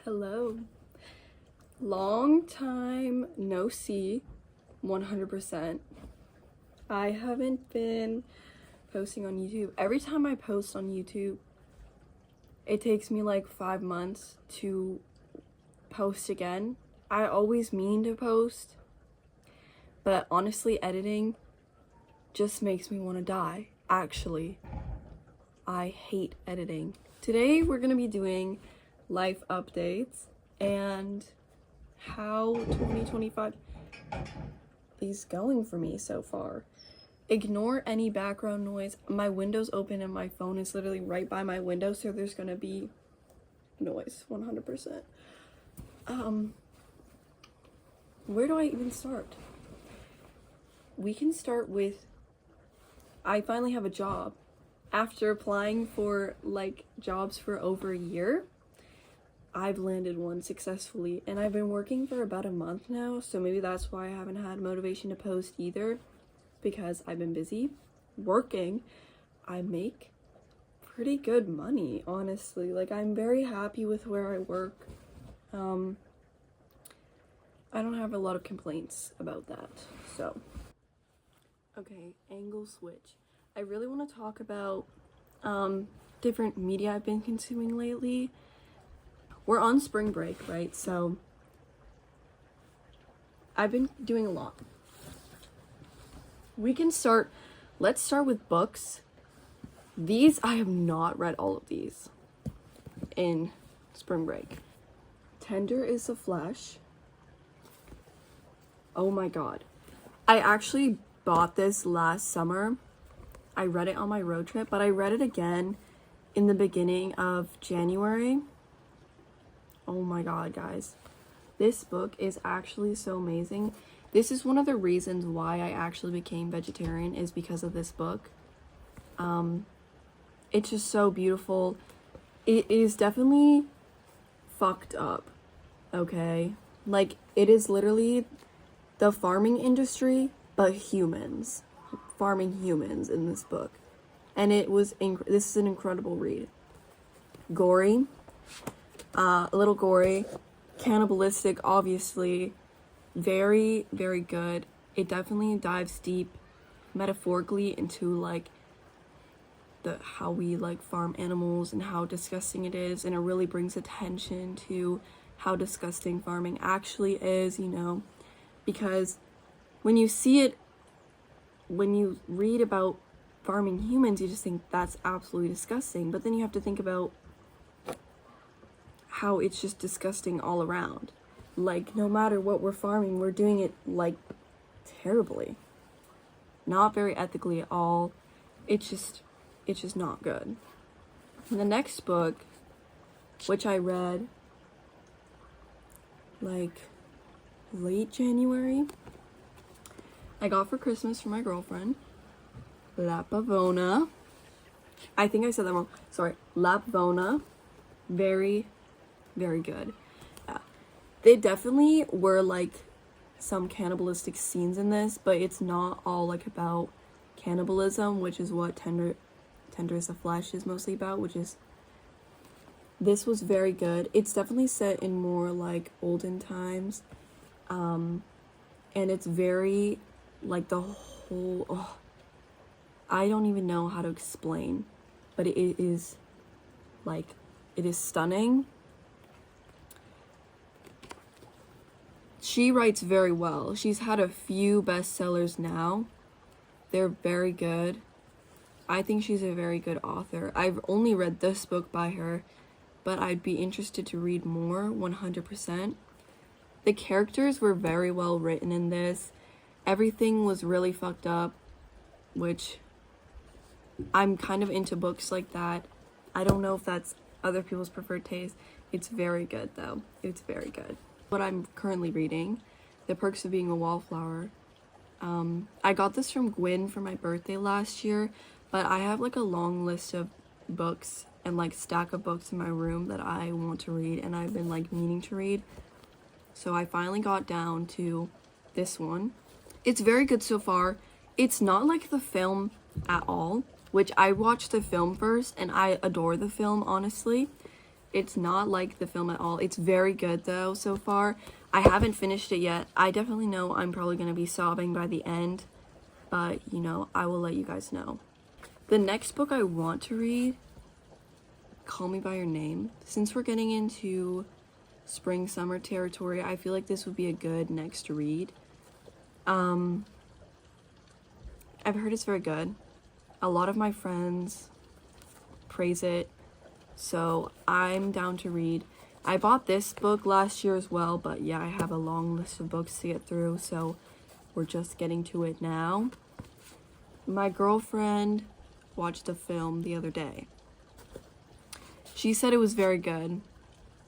Hello. Long time no see, 100%. I haven't been posting on YouTube. Every time I post on YouTube, it takes me like 5 months to post again. I always mean to post, but honestly, editing just makes me want to die. Actually, I hate editing. Today, we're gonna be doing life updates and how 2025 is going for me so far. Ignore any background noise. My window's open and my phone is literally right by my window, so there's gonna be noise 100%. Where do I even start? We can start with I finally have a job. After applying for like jobs for over a year, I've landed one successfully, and I've been working for about a month now, so maybe that's why I haven't had motivation to post either, because I've been busy working. I make pretty good money, honestly. Like, I'm very happy with where I work. I don't have a lot of complaints about that, so. Okay, angle switch. I really want to talk about different media I've been consuming lately. We're on spring break, right? So I've been doing a lot. Let's start with books. These, I have not read all of these in spring break. Tender is the Flesh. Oh my god. I actually bought this last summer. I read it on my road trip, but I read it again in the beginning of January. Oh my god, guys. This book is actually so amazing. This is one of the reasons why I actually became vegetarian, is because of this book. It's just so beautiful. It is definitely fucked up, okay? Like, it is literally the farming industry, but humans. Farming humans in this book. And this is an incredible read. Gory. A little gory, cannibalistic, obviously, very, very good. It definitely dives deep metaphorically into like how we like farm animals and how disgusting it is, and it really brings attention to how disgusting farming actually is, because when you read about farming humans, you just think that's absolutely disgusting, but then you have to think about how it's just disgusting all around. Like, no matter what we're farming, we're doing it like terribly, not very ethically at all. It's just not good. And the next book, which I read like late January, I got for Christmas from my girlfriend, La Pavona. I think I said that wrong. Sorry, La Pavona. Very, very good. They definitely were like some cannibalistic scenes in this, but it's not all like about cannibalism, which is what Tender is the Flesh is mostly about, this was very good. It's definitely set in more like olden times, and it's very like the whole, I don't even know how to explain, but it is stunning. She writes very well. She's had a few bestsellers now. They're very good. I think she's a very good author. I've only read this book by her, but I'd be interested to read more, 100%. The characters were very well written in this. Everything was really fucked up, which I'm kind of into books like that. I don't know if that's other people's preferred taste. It's very good though. It's very good. What I'm currently reading, The Perks of Being a Wallflower. I got this from Gwyn for my birthday last year, but I have like a long list of books and like stack of books in my room that I want to read, and I've been like meaning to read. So I finally got down to this one. It's very good so far. It's not like the film at all, which I watched the film first and I adore the film, honestly. It's not like the film at all. It's very good though so far. I haven't finished it yet. I definitely know I'm probably going to be sobbing by the end, but you know, I will let you guys know. The next book I want to read, Call Me By Your Name. Since we're getting into spring summer territory, I feel like this would be a good next read. I've heard it's very good. A lot of my friends praise it, so I'm down to read. I bought this book last year as well, but yeah, I have a long list of books to get through, so we're just getting to it now. My girlfriend watched the film the other day. She said it was very good.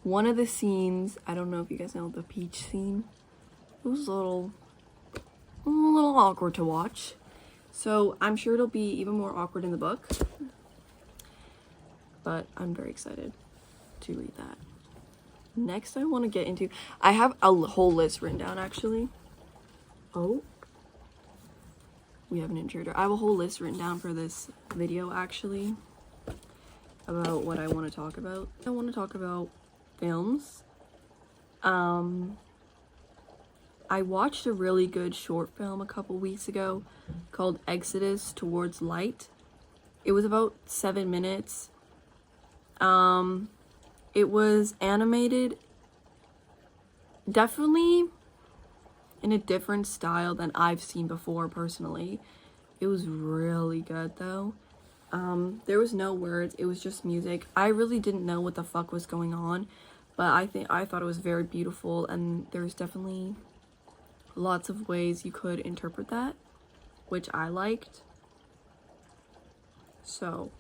One of the scenes, I don't know if you guys know the peach scene, it was a little awkward to watch. So I'm sure it'll be even more awkward in the book. But I'm very excited to read that. Next I want to get into, I have a whole list written down actually. Oh, we have an intruder. I have a whole list written down for this video actually about what I want to talk about. I want to talk about films. I watched a really good short film a couple weeks ago called Exodus Towards Light. It was about 7 minutes. It was animated, definitely in a different style than I've seen before personally. It was really good though. There was no words, it was just music. I really didn't know what the fuck was going on, but I thought it was very beautiful, and there's definitely lots of ways you could interpret that, which I liked. So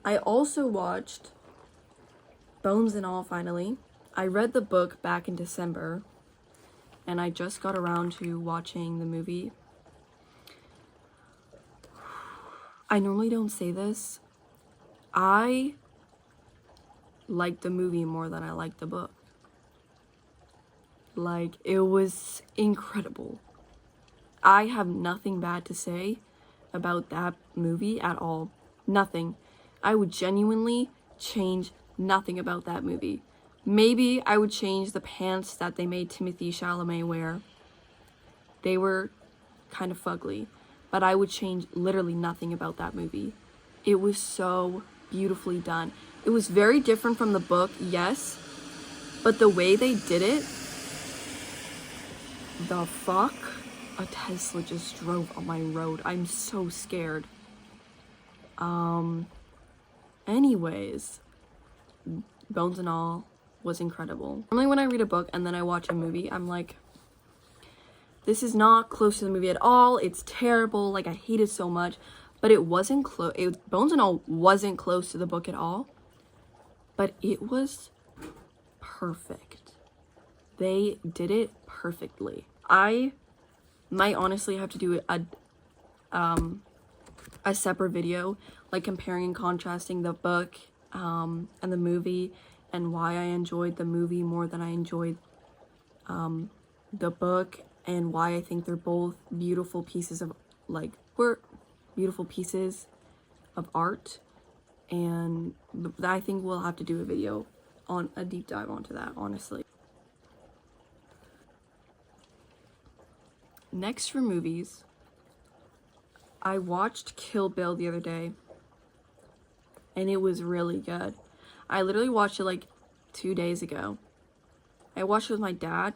I also watched Bones and All finally. I read the book back in December, and I just got around to watching the movie. I normally don't say this. I liked the movie more than I liked the book. Like, it was incredible. I have nothing bad to say about that movie at all. Nothing. I would genuinely change nothing about that movie. Maybe I would change the pants that they made Timothée Chalamet wear. They were kind of fugly, but I would change literally nothing about that movie. It was so beautifully done. It was very different from the book, yes, but the way they did it, the fuck? A Tesla just drove on my road. I'm so scared. Anyways, Bones and All was incredible. Normally when I read a book and then I watch a movie, I'm like, this is not close to the movie at all. It's terrible. Like, I hate it so much. But it wasn't close. Bones and All wasn't close to the book at all. But it was perfect. They did it perfectly. I might honestly have to do a separate video, like comparing and contrasting the book and the movie, and why I enjoyed the movie more than I enjoyed the book, and why I think they're both beautiful pieces of beautiful pieces of art. And I think we'll have to do a video on a deep dive onto that, honestly. Next, for movies, I watched Kill Bill the other day, and it was really good. I literally watched it like 2 days ago. I watched it with my dad.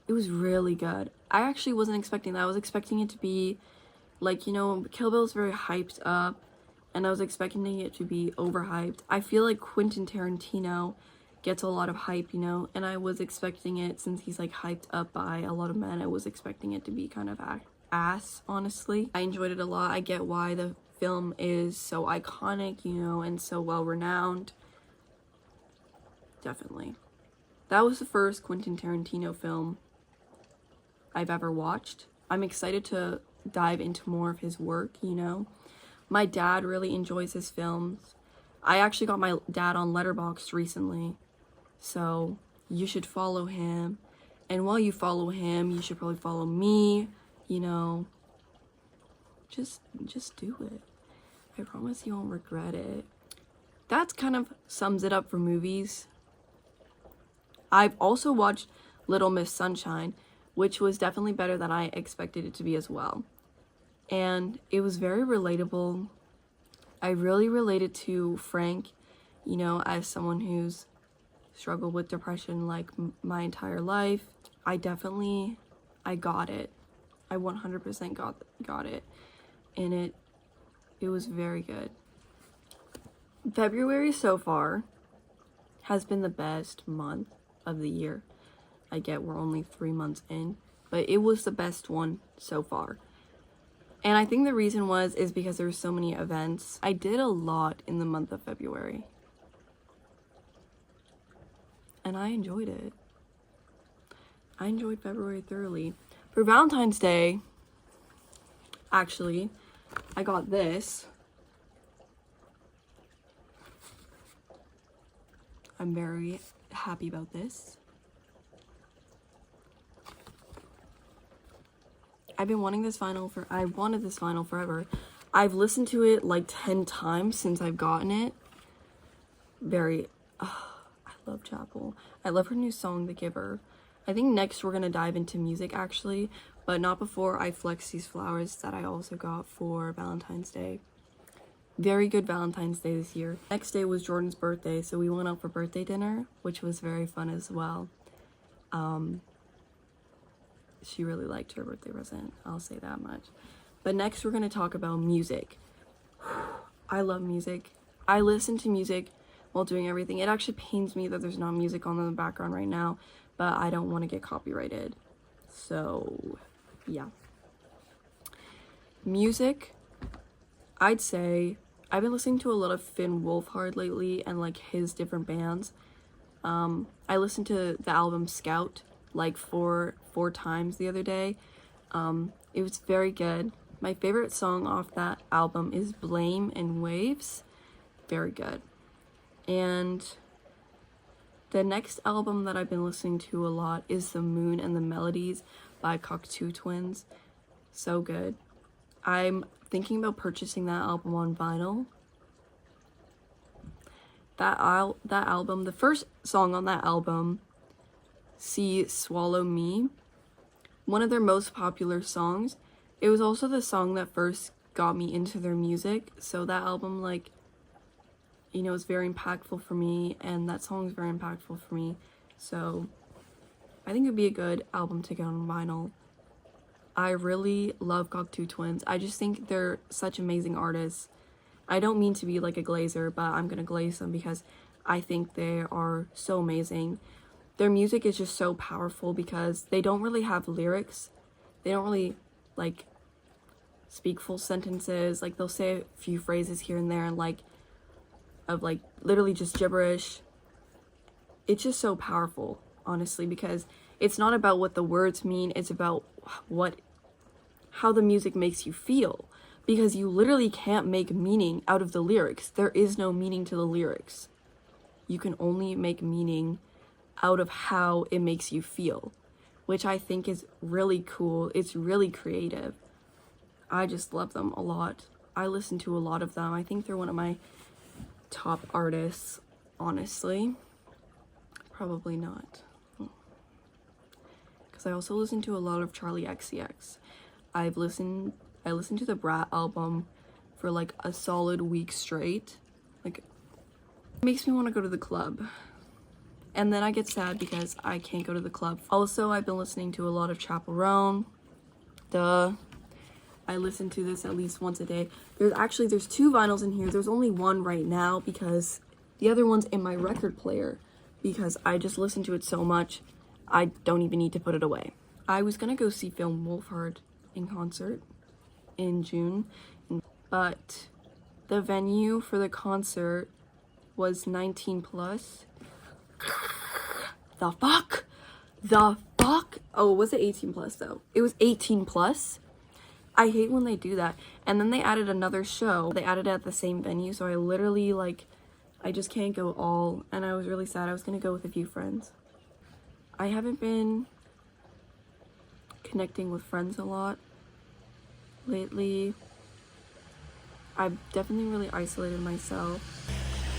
It was really good. I actually wasn't expecting that. I was expecting it to be like, you know, Kill Bill is very hyped up, and I was expecting it to be overhyped. I feel like Quentin Tarantino gets a lot of hype, you know, and I was expecting it, since he's like hyped up by a lot of men, I was expecting it to be kind of ass, honestly. I enjoyed it a lot. I get why the film is so iconic, you know, and so well renowned. Definitely. That was the first Quentin Tarantino film I've ever watched. I'm excited to dive into more of his work, you know. My dad really enjoys his films. I actually got my dad on Letterboxd recently, so you should follow him. And while you follow him, you should probably follow me, you know. Just do it. I promise you won't regret it. That kind of sums it up for movies. I've also watched Little Miss Sunshine, which was definitely better than I expected it to be as well. And it was very relatable. I really related to Frank, you know, as someone who's struggled with depression like my entire life. I got it. I 100% got it. And it was very good. February so far has been the best month of the year. I get we're only 3 months in, but it was the best one so far. And I think the reason is because there were so many events. I did a lot in the month of February. And I enjoyed it. I enjoyed February thoroughly. For Valentine's Day, actually, I got this. I'm very happy about this. I've been wanting this vinyl I wanted this vinyl forever. I've listened to it like 10 times since I've gotten it. I love Chapel. I love her new song, The Giver. I think next we're gonna dive into music actually, but not before I flex these flowers that I also got for Valentine's Day. Very good Valentine's Day this year. Next day was Jordan's birthday, so we went out for birthday dinner, which was very fun as well. She really liked her birthday present, I'll say that much. But next we're going to talk about music. I love music. I listen to music while doing everything. It actually pains me that there's not music on in the background right now, but I don't want to get copyrighted. So, yeah. Music, I'd say I've been listening to a lot of Finn Wolfhard lately and like his different bands. I listened to the album Scout like four times the other day. It was very good. My favorite song off that album is Blame and Waves. Very good. And the next album that I've been listening to a lot is The Moon and the Melodies by Cocteau Twins. So good. I'm thinking about purchasing that album on vinyl. That album, the first song on that album, See Swallow Me, one of their most popular songs. It was also the song that first got me into their music, so that album, like, you know, is very impactful for me, and that song is very impactful for me, so I think it would be a good album to get on vinyl. I really love Cocteau Twins. I just think they're such amazing artists. I don't mean to be like a glazer, but I'm gonna glaze them because I think they are so amazing. Their music is just so powerful because they don't really have lyrics. They don't really like speak full sentences. Like they'll say a few phrases here and there and like literally just gibberish. It's just so powerful, honestly, because it's not about what the words mean. It's about how the music makes you feel, because you literally can't make meaning out of the lyrics. There is no meaning to the lyrics. You can only make meaning out of how it makes you feel, which I think is really cool. It's really creative. I just love them a lot. I listen to a lot of them. I think they're one of my top artists, honestly. Probably not, because I also listen to a lot of Charli XCX. I listened to the Brat album for like a solid week straight. Like, it makes me want to go to the club. And then I get sad because I can't go to the club. Also, I've been listening to a lot of Chappell Roan. I listen to this at least once a day. There's 2 vinyls in here. There's only one right now because the other one's in my record player because I just listen to it so much, I don't even need to put it away. I was gonna go see Finn Wolfhard in concert in June, but the venue for the concert was 19 plus. The fuck? Oh, was it 18 plus though? It was 18 plus. I hate when they do that. And then they added another show. They added it at the same venue, so I literally I just can't go all, and I was really sad. I was gonna go with a few friends. I haven't been connecting with friends a lot lately. I've definitely really isolated myself.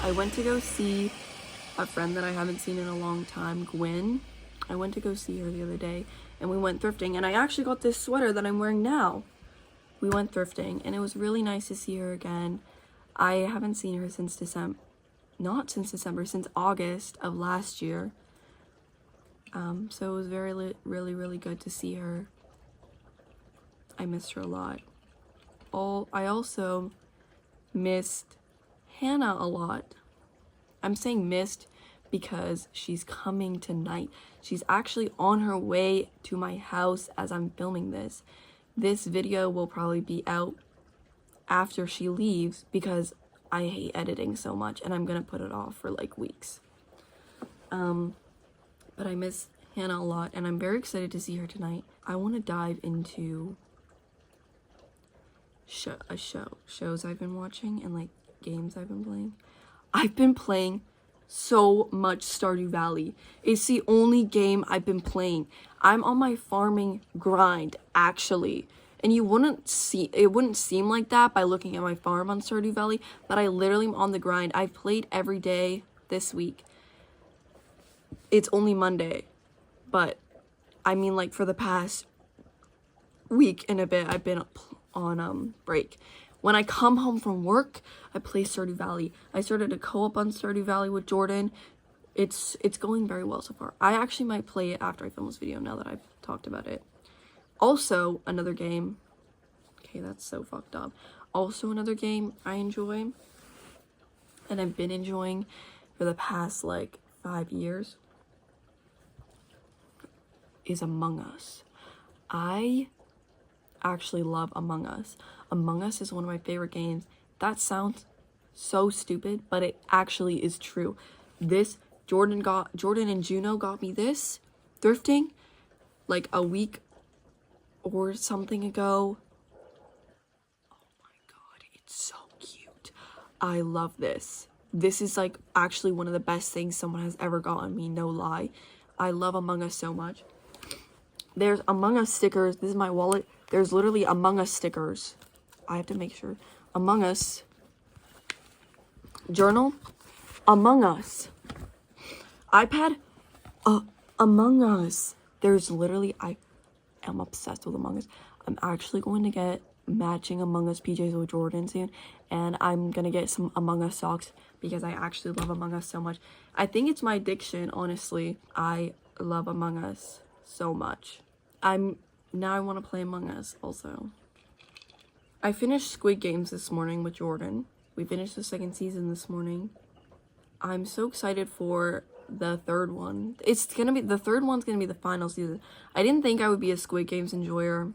I went to go see a friend that I haven't seen in a long time, Gwen. I went to go see her the other day, and we went thrifting, and I actually got this sweater that I'm wearing now. We went thrifting, and it was really nice to see her again. I haven't seen her since December, not since December, since August of last year. So it was really good to see her. I missed her a lot. I also missed Hannah a lot. I'm saying missed because she's coming tonight. She's actually on her way to my house as I'm filming this. This video will probably be out after she leaves because I hate editing so much and I'm gonna put it off for like weeks. But I miss Hannah a lot and I'm very excited to see her tonight. I want to dive into shows I've been watching and like games I've been playing. I've been playing so much Stardew Valley. It's the only game I've been playing. I'm on my farming grind, actually. And it wouldn't seem like that by looking at my farm on Stardew Valley, but I literally am on the grind. I've played every day this week. It's only Monday, but I mean like for the past week and a bit, I've been on break. When I come home from work, I play Stardew Valley. I started a co-op on Stardew Valley with Jordan. It's going very well so far. I actually might play it after I film this video now that I've talked about it. Also, another game. Okay, that's so fucked up. Also, another game I enjoy, and I've been enjoying for the past like 5 years, is Among Us. I actually love Among Us. Among Us is one of my favorite games. That sounds so stupid, but it actually is true. Jordan and Juno got me this thrifting like a week or something ago. Oh my god, it's so cute. I love this. This is like actually one of the best things someone has ever gotten me, no lie. I love Among Us so much. There's Among Us stickers. This is my wallet. There's literally Among Us stickers. I have to make sure. Among Us journal. Among Us iPad. Among Us. There's literally, I am obsessed with Among Us. I'm actually going to get matching Among Us PJs with Jordan soon, and I'm gonna get some Among Us socks because I actually love Among Us so much. I think it's my addiction, honestly. I love Among Us so much. Now I want to play Among Us also. I finished Squid Games this morning with Jordan. We finished the 2nd season this morning. I'm so excited for the 3rd one. The 3rd one's gonna be the final season. I didn't think I would be a Squid Games enjoyer,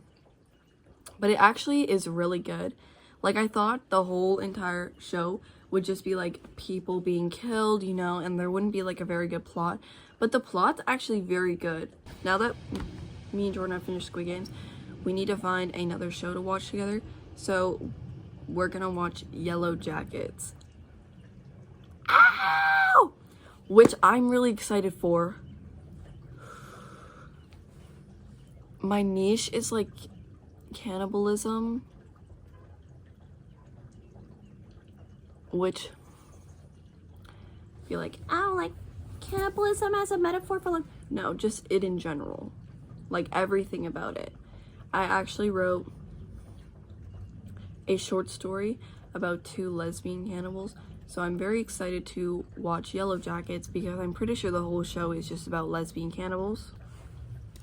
but it actually is really good. Like, I thought the whole entire show would just be like people being killed, you know, and there wouldn't be like a very good plot, but the plot's actually very good. Now that me and Jordan have finished Squid Games, we need to find another show to watch together, so we're gonna watch Yellow Jackets. Ow! Which I'm really excited for. My niche is like cannibalism, which I feel like, I don't like cannibalism as a metaphor for like, no, just it in general, like everything about it. I actually wrote a short story about 2 lesbian cannibals, so I'm very excited to watch Yellow Jackets because I'm pretty sure the whole show is just about lesbian cannibals.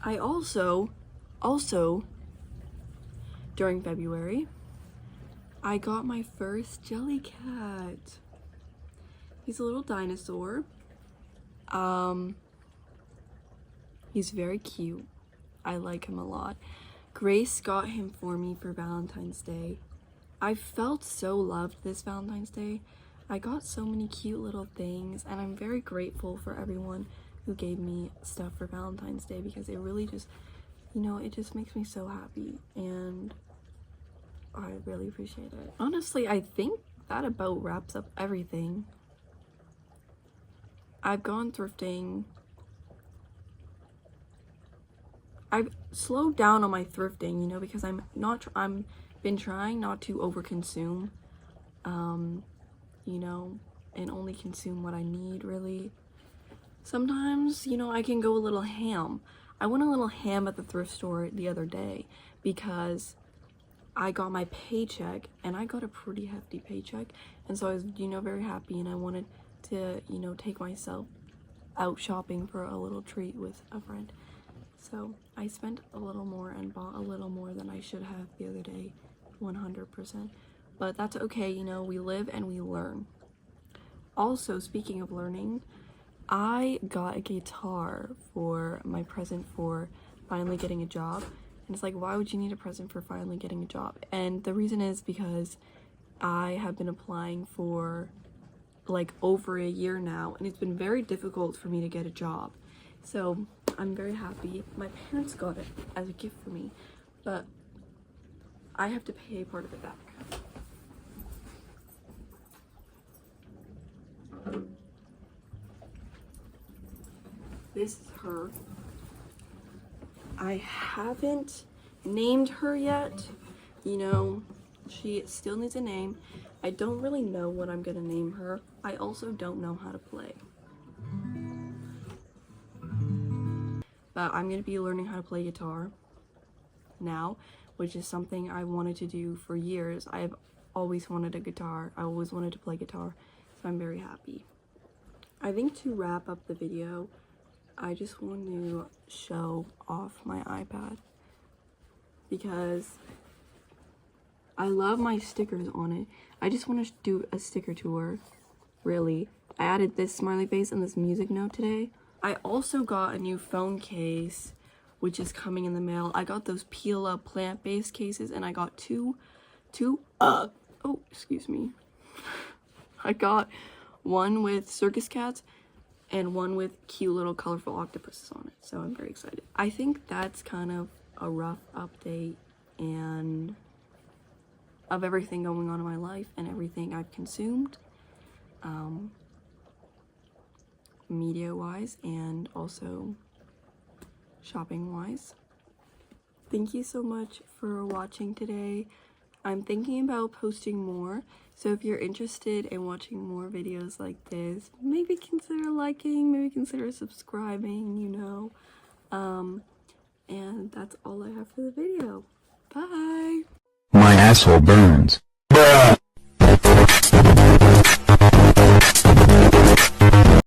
I also during February, I got my first Jellycat. He's a little dinosaur. He's very cute. I like him a lot. Grace got him for me for Valentine's Day. I felt so loved this Valentine's Day. I got so many cute little things, and I'm very grateful for everyone who gave me stuff for Valentine's Day because it really just, you know, it just makes me so happy, and I really appreciate it. Honestly, I think that about wraps up everything. I've gone thrifting. I've slowed down on my thrifting, you know, because I'm been trying not to overconsume. You know, and only consume what I need, really. Sometimes, you know, I can go a little ham. I went a little ham at the thrift store the other day because I got my paycheck, and I got a pretty hefty paycheck, and so I was, you know, very happy, and I wanted to, you know, take myself out shopping for a little treat with a friend. So I spent a little more and bought a little more than I should have the other day, 100%. But that's okay, you know, we live and we learn. Also, speaking of learning, I got a guitar for my present for finally getting a job. And it's like, why would you need a present for finally getting a job? And the reason is because I have been applying for like over a year now, and it's been very difficult for me to get a job. So I'm very happy. My parents got it as a gift for me, but I have to pay part of it back. This is her. I haven't named her yet. You know, she still needs a name. I don't really know what I'm gonna name her. I also don't know how to play. But I'm gonna be learning how to play guitar now, which is something I wanted to do for years. I've always wanted a guitar. I always wanted to play guitar, so I'm very happy. I think to wrap up the video, I just want to show off my iPad because I love my stickers on it. I just want to do a sticker tour, really. I added this smiley face and this music note today. I also got a new phone case, which is coming in the mail. I got those Peel Up plant-based cases, and I got oh, excuse me. I got one with circus cats and one with cute little colorful octopuses on it, so I'm very excited. I think that's kind of a rough update and of everything going on in my life and everything I've consumed, media-wise and also shopping-wise. Thank you so much for watching today. I'm thinking about posting more, so if you're interested in watching more videos like this, maybe consider liking, maybe consider subscribing, you know. And that's all I have for the video. Bye! My asshole burns.